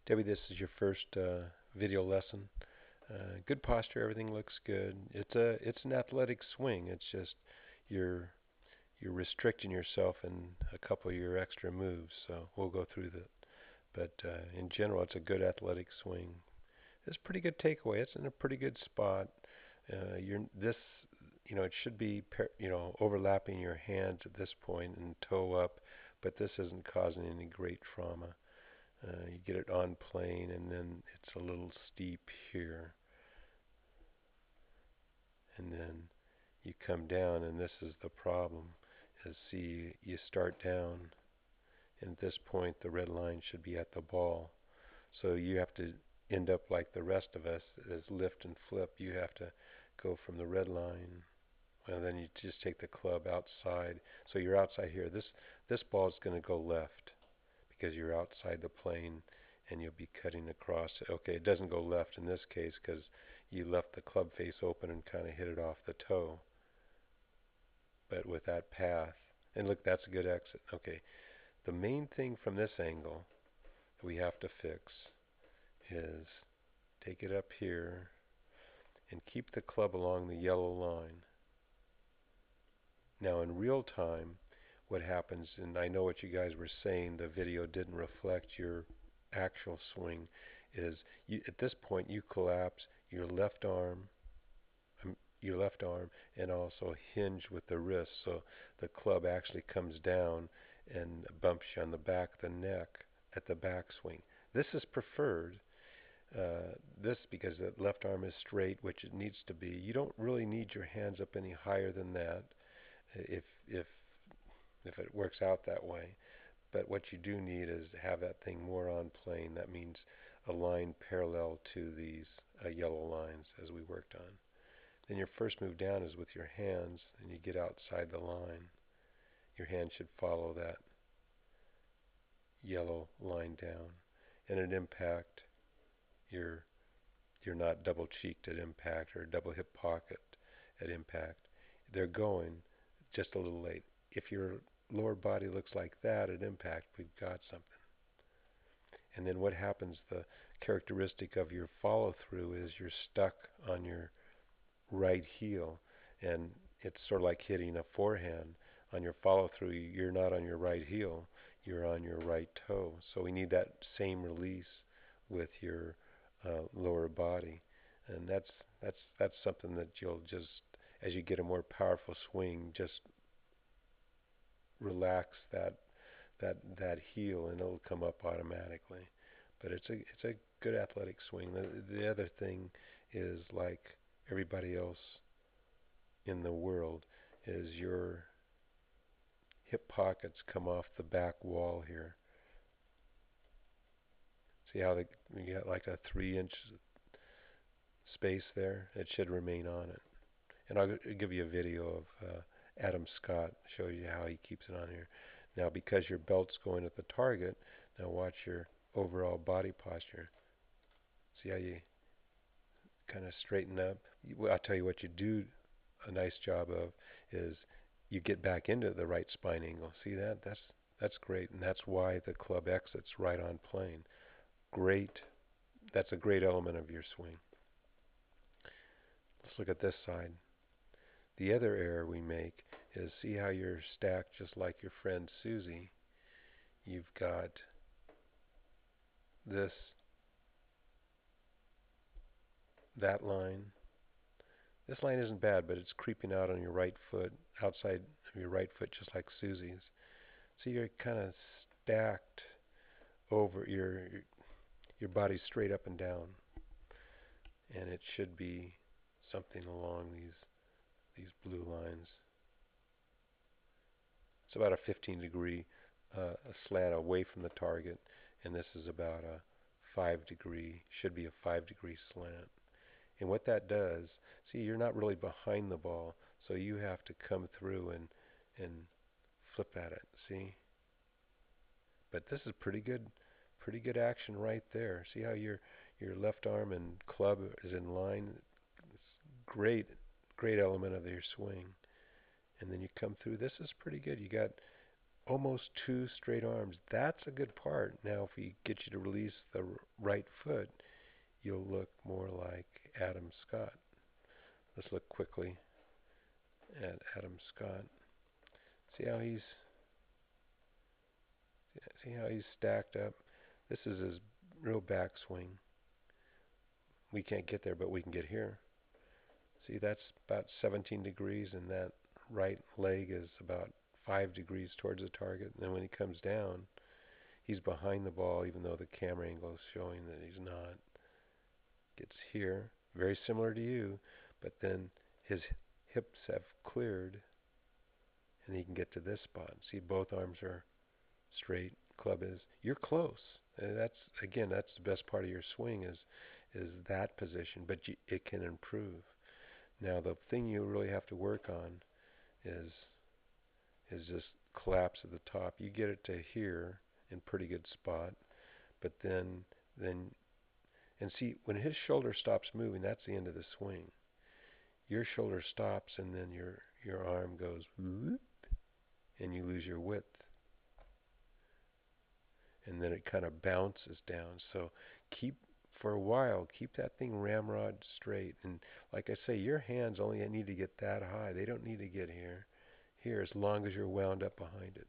Debbie, this is your first video lesson. Good posture, everything looks good. It's an athletic swing. It's just you're you're restricting yourself in a couple of your extra moves. So we'll go through that. But in general, it's a good athletic swing. It's a pretty good takeaway. It's in a pretty good spot. You're this, it should be overlapping your hands at this point and toe up, but this isn't causing any great trauma. You get it on plane, and then it's a little steep here, and then you come down, and this is the problem. Is see, you start down, and at this point, the red line should be at the ball. So you have to end up like the rest of us, as lift and flip. You have to go from the red line, and then you just take the club outside. So you're outside here. This ball is going to go left because you're outside the plane and you'll be cutting across. Okay, it doesn't go left in this case because you left the club face open and kind of hit it off the toe. But with that path, and look, that's a good exit. Okay, the main thing from this angle that we have to fix is take it up here and keep the club along the yellow line. Now in real time, what happens, and I know what you guys were saying, the video didn't reflect your actual swing, is at this point you collapse your left arm and also hinge with the wrist, so the club actually comes down and bumps you on the back of the neck at the backswing. This is preferred. This because the left arm is straight, which it needs to be. You don't really need your hands up any higher than that if if if it works out that way. But what you do need is to have that thing more on plane. That means a line parallel to these yellow lines as we worked on. Then your first move down is with your hands, and you get outside the line. Your hand should follow that yellow line down. And at impact, you're you're not double cheeked at impact or double hip pocket at impact. They're going just a little late. If your lower body looks like that at impact, we've got something. And then what happens, the characteristic of your follow through is you're stuck on your right heel, and it's sort of like hitting a forehand. On your follow through, you're not on your right heel, you're on your right toe. So we need that same release with your lower body, and that's something that you'll just, as you get a more powerful swing, just relax that heel, and it'll come up automatically. But it's a good athletic swing. The other thing is, like everybody else in the world, is your hip pockets come off the back wall here. See how you got like a 3 inch space there? It should remain on it. And I'll give you a video of Adam Scott, show you how he keeps it on here. Now, because your belt's going at the target, now watch your overall body posture. See how you kind of straighten up? I'll tell you what you do a nice job of is you get back into the right spine angle. See that? That's great, and that's why the club exits right on plane. Great. That's a great element of your swing. Let's look at this side. The other error we make is see how you're stacked just like your friend Susie. You've got this, that line. This line isn't bad, but it's creeping out on your right foot, outside of your right foot, just like Susie's. So you're kind of stacked over your body straight up and down, and it should be something along these blue lines. It's about a 15-degree slant away from the target, and this is about a 5-degree, should be a 5-degree slant. And what that does, see, you're not really behind the ball, so you have to come through and flip at it. See, but this is pretty good action right there. See how your left arm and club is in line. It's great element of your swing. And then you come through. This is pretty good. You got almost two straight arms. That's a good part. Now, if we get you to release the right foot, you'll look more like Adam Scott. Let's look quickly at Adam Scott. See how he's see how he's stacked up. This is his real backswing. We can't get there, but we can get here. See, that's about 17 degrees, and that right leg is about 5 degrees towards the target. And then when he comes down, he's behind the ball, even though the camera angle is showing that he's not. Gets here, very similar to you, but then his hips have cleared, and he can get to this spot. See, both arms are straight. Club is. You're close. And that's again, that's the best part of your swing is that position, but it can improve. Now, the thing you really have to work on is just collapse at the top. You get it to here in pretty good spot, but then and see when his shoulder stops moving, that's the end of the swing. Your shoulder stops, and then your arm goes whoop, and you lose your width, and then it kind of bounces down. So keep for a while, keep that thing ramrod straight. And like I say, your hands only need to get that high. They don't need to get here, as long as you're wound up behind it.